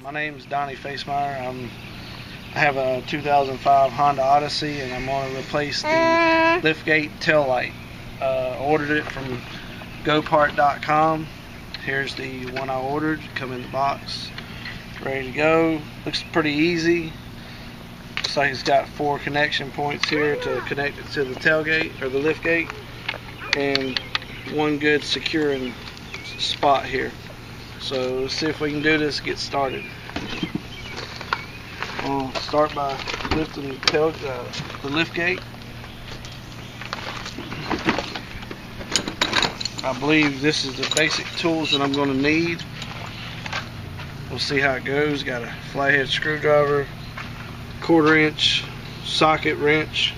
My name is Donnie Facemeyer. I have a 2005 Honda Odyssey, and I'm going to replace the liftgate tail light. Ordered it from GoPart.com. Here's the one I ordered. Come in the box, ready to go. Looks pretty easy. Looks like it's got 4 connection points here to connect it to the tailgate or the liftgate, and one good securing spot here. So let's see if we can do this. Get started. I'll start by lifting the liftgate. I believe this is the basic tools that I'm going to need. We'll see how it goes. Got a flathead screwdriver, 1/4 inch socket wrench,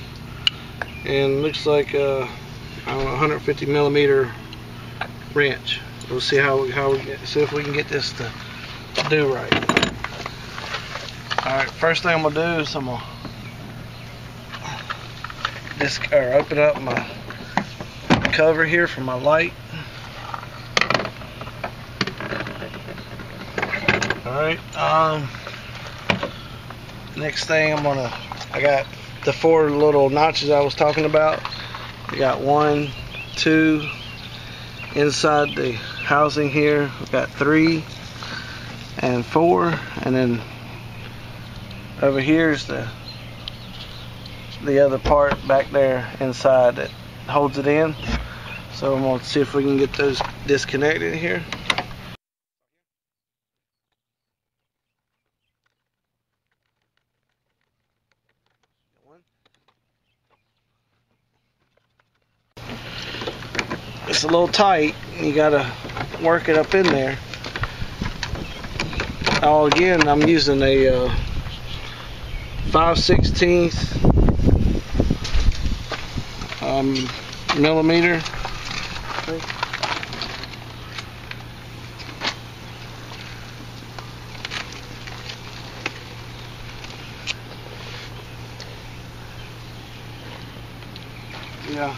and looks like a 150 millimeter wrench. We'll see see if we can get this to do right. Alright, first thing I'm going to do is I'm going to open up my cover here for my light. Alright, next thing I got the 4 little notches I was talking about. I got 1, 2 inside the housing here. I've got 3 and 4, and then over here is the other part back there inside that holds it in. So I'm going to see if we can get those disconnected here. It's a little tight. You gotta work it up in there. Oh, again, I'm using a 5/16 millimeter. Yeah.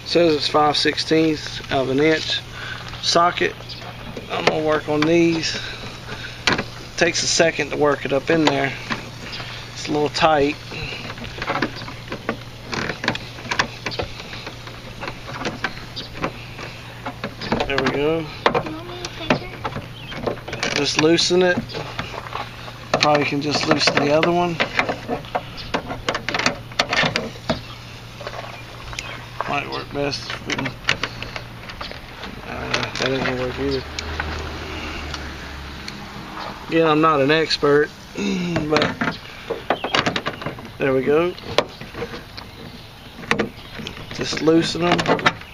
Says it's 5/16 of an inch socket. I'm gonna work on these. Takes a second to work it up in there. It's a little tight. There we go. Just loosen it. Probably can just loosen the other one. Might work best if we can. That isn't gonna work either. Again, I'm not an expert, but there we go. Just loosen them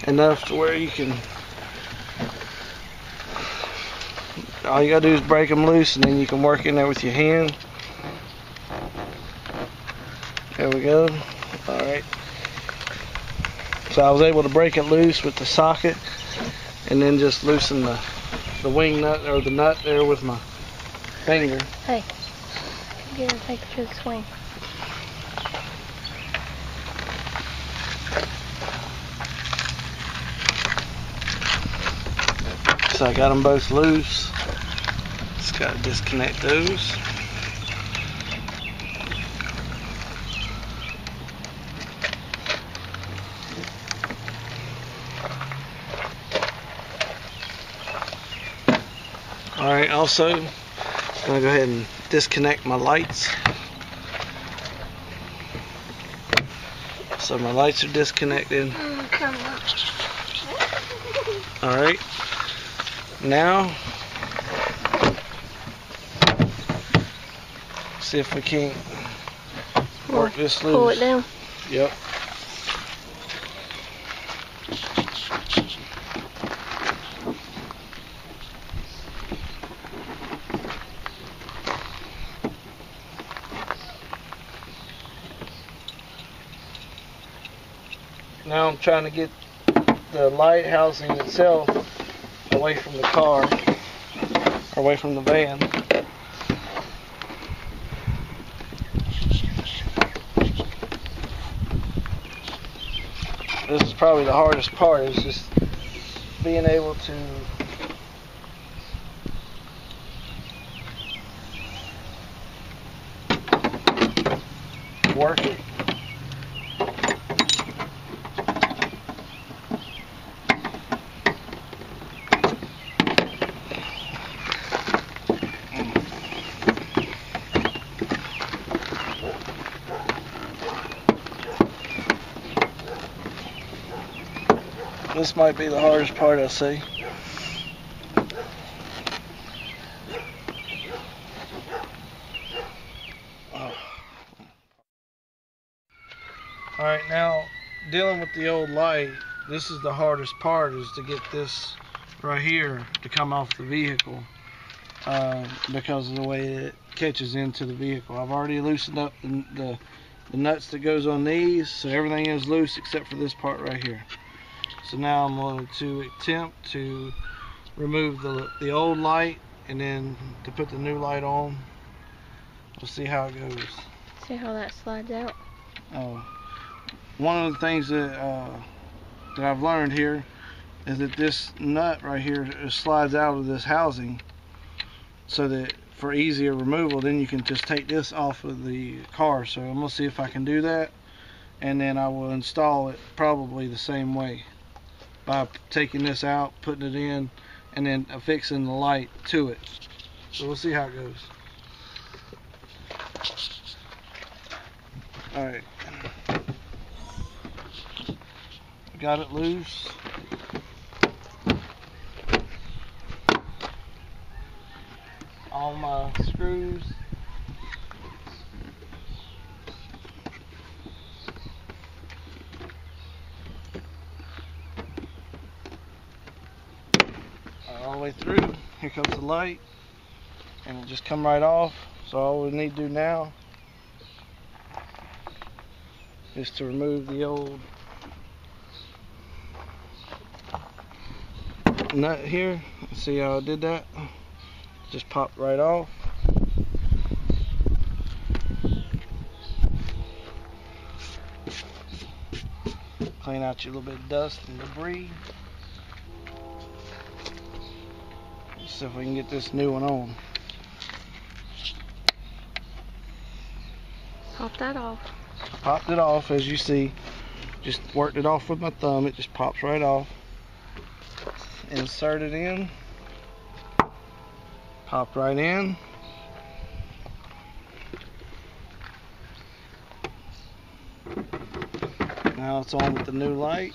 enough to where you can. All you gotta do is break them loose, and then you can work in there with your hand. There we go. All right. So I was able to break it loose with the socket, and then just loosen the wing nut or the nut there with my finger. Hey, get a picture to the swing. So I got them both loose. Just got to disconnect those. Alright, also, I'm going to go ahead and disconnect my lights. So my lights are disconnected. Alright, now, see if we can't work this loose. Pull it down. Yep. Now I'm trying to get the light housing itself away from the car, or away from the van. This is probably the hardest part, is just being able to perfect. This might be the hardest part, I see. Alright, now dealing with the old light, this is the hardest part, is to get this right here to come off the vehicle because of the way it catches into the vehicle. I've already loosened up the nuts that goes on these, so everything is loose except for this part right here. So now I'm going to attempt to remove the old light and then to put the new light on. We'll see how it goes. See how that slides out? One of the things that I've learned here is that this nut right here slides out of this housing, so that for easier removal, then you can just take this off of the car. So I'm going to see if I can do that, and then I will install it probably the same way, by taking this out, putting it in, and then affixing the light to it. So we'll see how it goes. Alright. Got it loose. All my screws. All the way through. Here comes the light, and it'll just come right off. So all we need to do now is to remove the old nut here. See how I did that? Just popped right off. Clean out your little bit of dust and debris. Let's see if we can get this new one on. Pop that off. Popped it off, as you see. Just worked it off with my thumb. It just pops right off. Insert it in. Popped right in. Now it's on with the new light.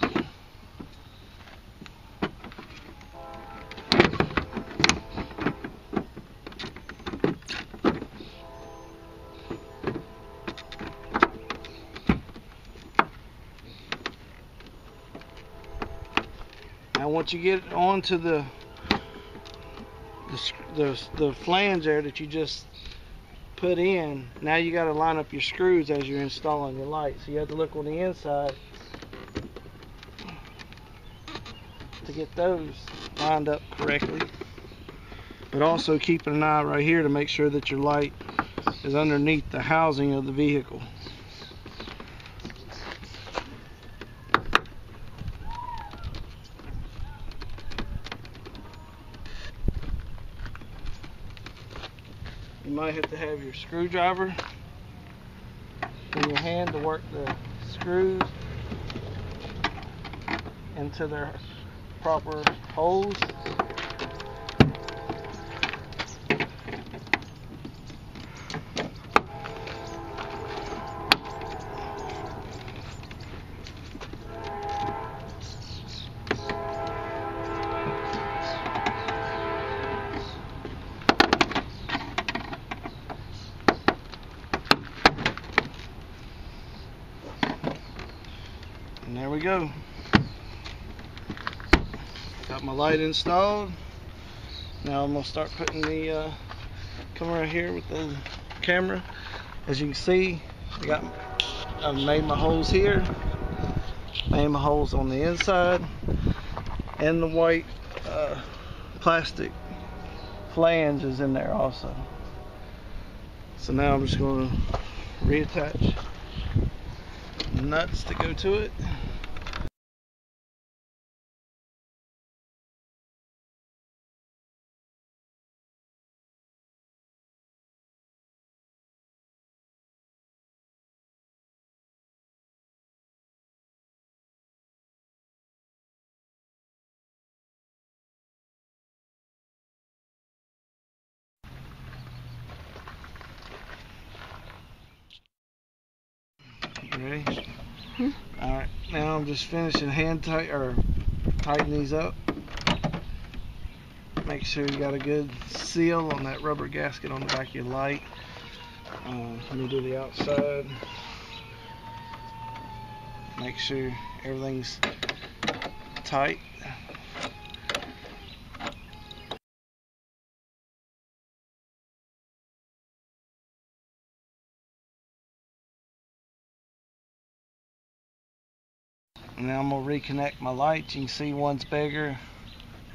Now once you get onto the flange there that you just put in, now you got to line up your screws as you're installing your light. So you have to look on the inside to get those lined up correctly, but also keeping an eye right here to make sure that your light is underneath the housing of the vehicle. You might have to have your screwdriver in your hand to work the screws into their proper holes. And there we go. Got my light installed. Now I'm going to start putting the come right here with the camera. As you can see, I've made my holes here, made my holes on the inside, and the white plastic flange is in there also. So now I'm just going to reattach nuts to go to it. Ready? Hmm? Alright, now I'm just finishing tighten these up. Make sure you got a good seal on that rubber gasket on the back of your light. Let me do the outside. Make sure everything's tight. Now I'm going to reconnect my lights. You can see one's bigger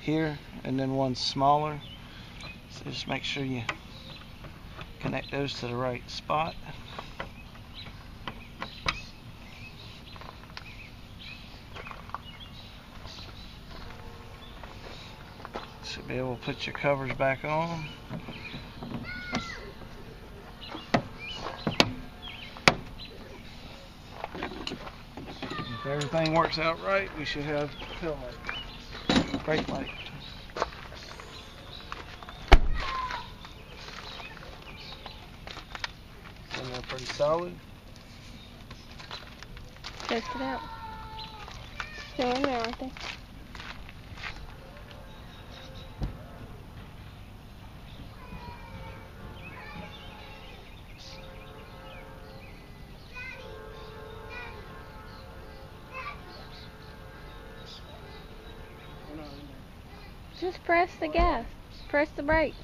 here and then one's smaller. So just make sure you connect those to the right spot. Should be able to put your covers back on. If everything works out right, we should have tail light, brake light. And they're pretty solid. Test it out. Still in there, aren't they? Just press the gas. Press the brake.